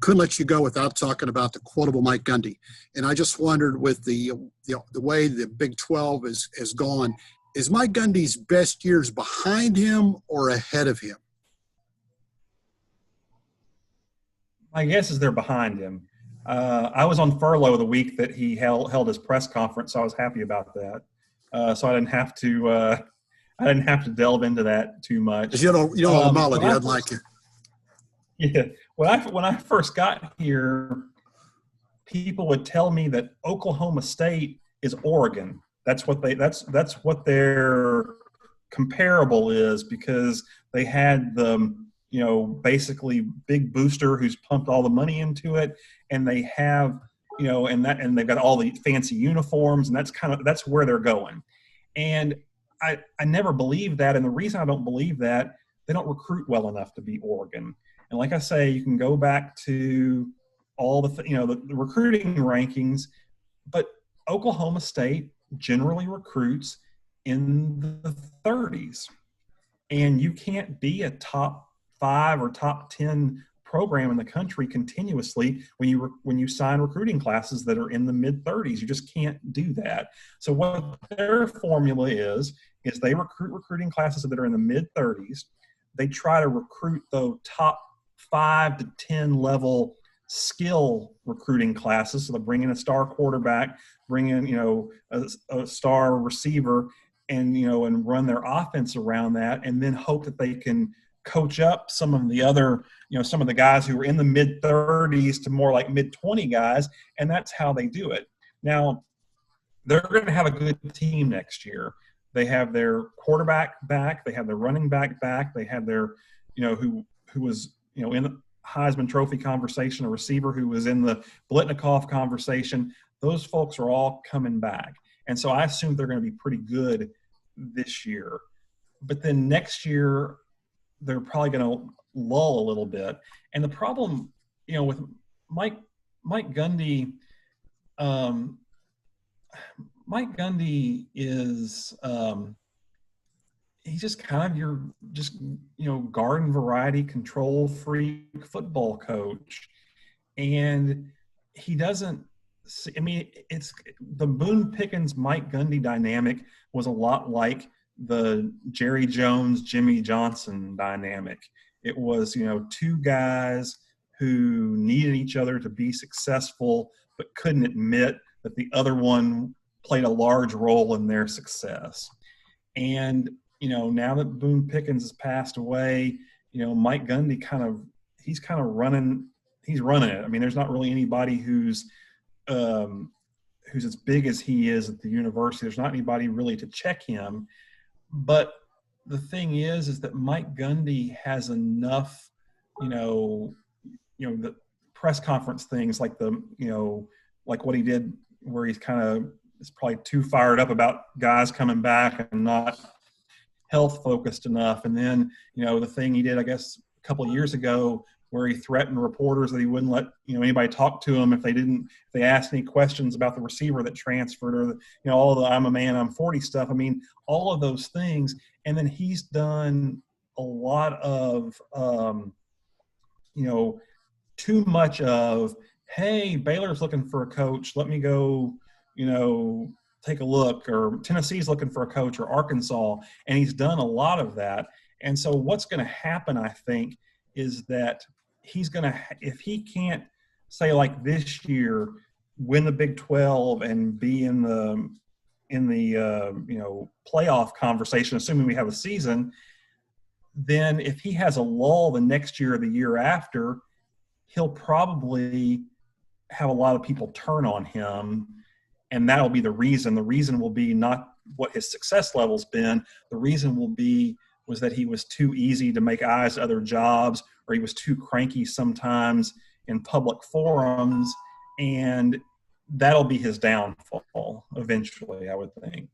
couldn't let you go without talking about the quotable Mike Gundy. And I just wondered, with the way the Big 12 has gone, is Mike Gundy's best years behind him or ahead of him? My guess is they're behind him. I was on furlough the week that he held his press conference, so I was happy about that. So I didn't have to delve into that too much. You don't mullet. He doesn't like it. Yeah. When I first got here, people would tell me that Oklahoma State is Oregon. That's what their comparable is, because they had the basically big booster who's pumped all the money into it, and they have and they've got all the fancy uniforms, and that's where they're going. And I never believed that, and the reason I don't believe that, they don't recruit well enough to be Oregon. And like I say, you can go back to all the recruiting rankings, but Oklahoma State generally recruits in the 30s, and you can't be a top 5 or top 10 program in the country continuously when you sign recruiting classes that are in the mid 30s. You just can't do that. So what their formula is they recruiting classes that are in the mid 30s. They try to recruit the top 5 to 10 level skill recruiting classes. So they bring in a star quarterback, bring in a star receiver, and run their offense around that, and then hope that they can coach up some of the other, some of the guys who are in the mid 30s to more like mid 20 guys. And that's how they do it. Now, they're going to have a good team next year. They have their quarterback back. They have their running back back. They have their, who was, in the Heisman Trophy conversation, a receiver who was in the Blitnikoff conversation. Those folks are all coming back. And so I assume they're going to be pretty good this year. But then next year, they're probably going to lull a little bit. And the problem, with Mike Gundy, Mike Gundy is he's just kind of your garden variety control freak football coach. And he doesn't – it's the Boone Pickens Mike Gundy dynamic was a lot like the Jerry Jones, Jimmy Johnson dynamic. It was, two guys who needed each other to be successful, but couldn't admit that the other one played a large role in their success. And, now that Boone Pickens has passed away, Mike Gundy he's running it. There's not really anybody who's as big as he is at the university. There's not anybody really to check him. But the thing is that Mike Gundy has enough, the press conference things like like what he did where he's is probably too fired up about guys coming back and not health focused enough. And then, the thing he did, I guess, a couple of years ago where he threatened reporters that he wouldn't let, anybody talk to him if they asked any questions about the receiver that transferred, or all the I'm a man, I'm 40 stuff. All of those things. And then he's done a lot of, too much of, hey, Baylor's looking for a coach. Let me go, take a look, or Tennessee's looking for a coach, or Arkansas. And he's done a lot of that. And so what's going to happen, I think, is that he's going to, if he can't, say like this year, win the Big 12 and be in the playoff conversation, assuming we have a season, then if he has a lull the next year or the year after, he'll probably have a lot of people turn on him, and that'll be the reason. The reason will be not what his success level's been. The reason was that he was too easy to make eyes to other jobs, or he was too cranky sometimes in public forums, and that'll be his downfall eventually, I would think.